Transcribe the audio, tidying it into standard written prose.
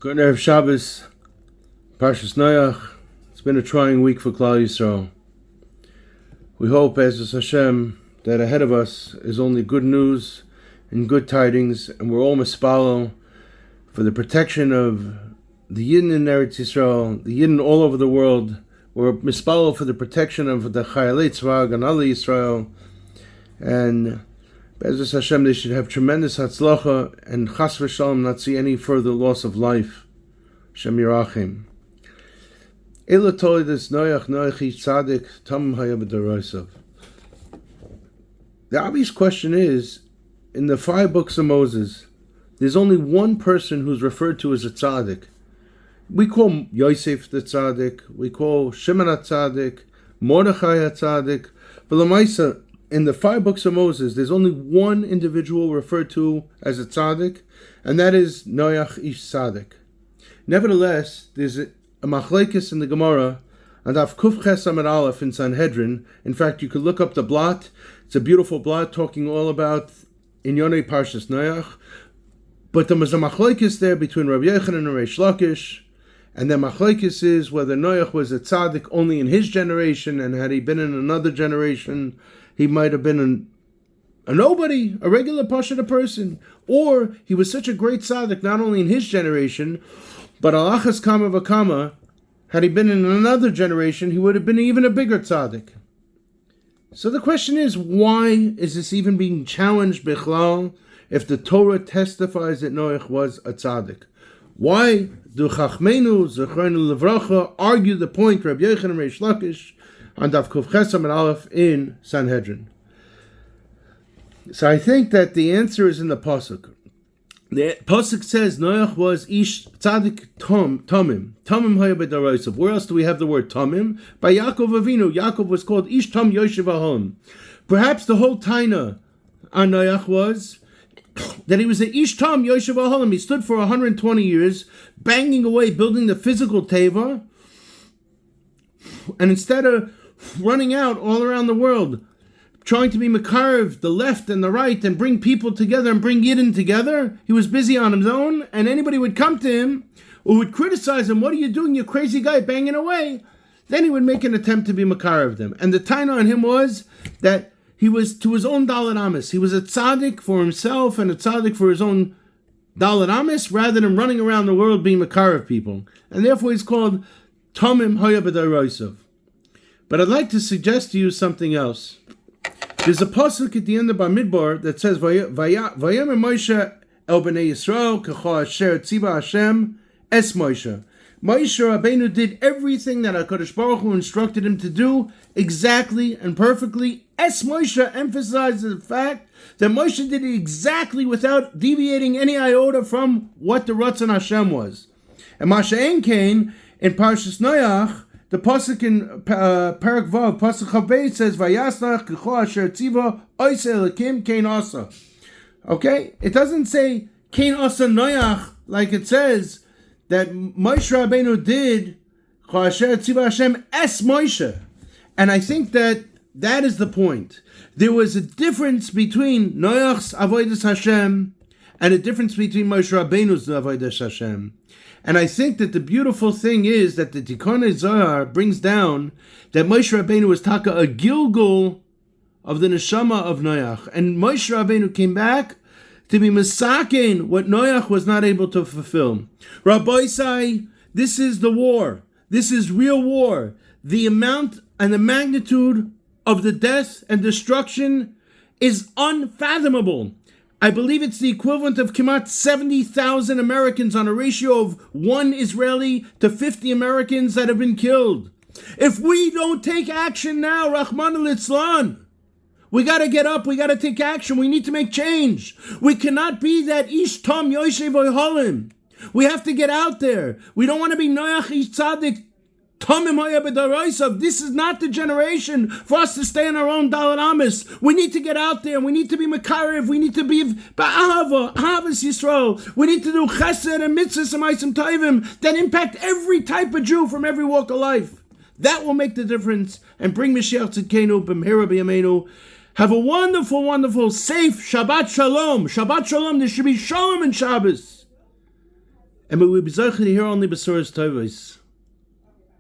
Good Erev Shabbos, Parshas Noach. It's been a trying week for Klal Yisrael. We hope, as Hashem, that ahead of us is only good news and good tidings, and we're all mispalo for the protection of the Yidden in Eretz Yisrael, the Yidden all over the world. We're mispalo for the protection of the Chayalei Tzva Ganali Yisrael, and Be'ezus Hashem, they should have tremendous hatzlacha and chas v'shalom not see any further loss of life. Shem Yirachim. Ela Toledes Noach Noachi Tzadik Tam Haya B'Dorosav. The obvious question is, in the 5 books of Moses, there's only one person who's referred to as a tzaddik. We call Yosef the tzaddik, we call Shimon a tzaddik, Mordechai a tzaddik, but Lamaisa, in the 5 books of Moses, there's only one individual referred to as a tzaddik, and that is Noach ish tzaddik. Nevertheless, there's a machlekes in the Gemara, and Daf Kuf Ches Amud Aleph in Sanhedrin. In fact, you could look up the blot. It's a beautiful blot talking all about Inyonei Parshas Noach. But there was a machlekes there between Rabbi Yochanan and Reish Lakish, and the machlekes is whether Noach was a tzaddik only in his generation, and had he been in another generation, he might have been a nobody, a regular pashut person, or he was such a great tzaddik not only in his generation, but alachas kama v'kama, had he been in another generation, he would have been even a bigger tzaddik. So the question is, why is this even being challenged bichlal if the Torah testifies that Noach was a tzaddik? Why do Chachmeinu, Zechronu Levracha, argue the point, Rabbi Yochanan and Reish Lakish, on Daf Kuf Ches Amud Aleph in Sanhedrin? So I think that the answer is in the pasuk. The pasuk says Noach was ish tzaddik tamim haya b'darasav. Where else do we have the word tamim? By Yaakov Avinu. Yaakov was called ish tam yoshev ahon. Perhaps the whole taina on Noach was that he was an ish tam yoshev ahon. He stood for 120 years, banging away, building the physical teva, and instead of running out all around the world, trying to be makarev, the left and the right, and bring people together and bring Yidden together, he was busy on his own, and anybody would come to him or would criticize him, "What are you doing, you crazy guy, banging away?" Then he would make an attempt to be makarev them. And the taina on him was that he was to his own dalet amis. He was a tzaddik for himself and a tzaddik for his own dalet amis, rather than running around the world being makarev people. And therefore he's called Tamim Haya B'Darasav. But I'd like to suggest to you something else. There's a pasuk at the end of Bamidbar that says, "Vayomer Moshe el bnei Yisrael k'cho asher tziva Hashem es Moshe." Moshe Rabbeinu did everything that HaKadosh Baruch Hu instructed him to do exactly and perfectly. Es Moshe emphasizes the fact that Moshe did it exactly without deviating any iota from what the Ratzon Hashem was. And Masha Ein Kain in Parshas Noach, the pasuk in Parak Vav, pasuk Chavei says, "Vayasnach k'cho asher tziva oiseh Elokim kein asa." Okay, it doesn't say kein asa Noach like it says that Moshe Rabbeinu did k'cho asher tziva Hashem es Moshe, and I think that is the point. There was a difference between Noach's avodas Hashem and a difference between Moshe Rabbeinu's avodas Hashem. And I think that the beautiful thing is that the Tikkun Zohar brings down that Moshe Rabbeinu was taka a gilgul of the neshama of Noach. And Moshe Rabbeinu came back to be misaken what Noach was not able to fulfill. Rabbi Sai, this is the war. This is real war. The amount and the magnitude of the death and destruction is unfathomable. I believe it's the equivalent of Kimat 70,000 Americans on a ratio of 1 Israeli to 50 Americans that have been killed. If we don't take action now, Rahman al-Islan, we got to get up, we got to take action, we need to make change. We cannot be that Ish Tom Yoshev Oholim. We have to get out there. We don't want to be Noach Ish Tzadik Tamim Haya B'Darasav. This is not the generation for us to stay in our own dalet amis. We need to get out there. We need to be makarev. We need to be ba'ahava, ahavas Yisrael. We need to do chesed and mitzvahs and ma'asim tovim that impact every type of Jew from every walk of life. That will make the difference and bring Mashiach Tzidkenu b'mehera b'yameinu. Have a wonderful, wonderful, safe Shabbat Shalom. Shabbat Shalom. There should be Shalom in Shabbos. and we will be zeichen to hear only besoros tovos.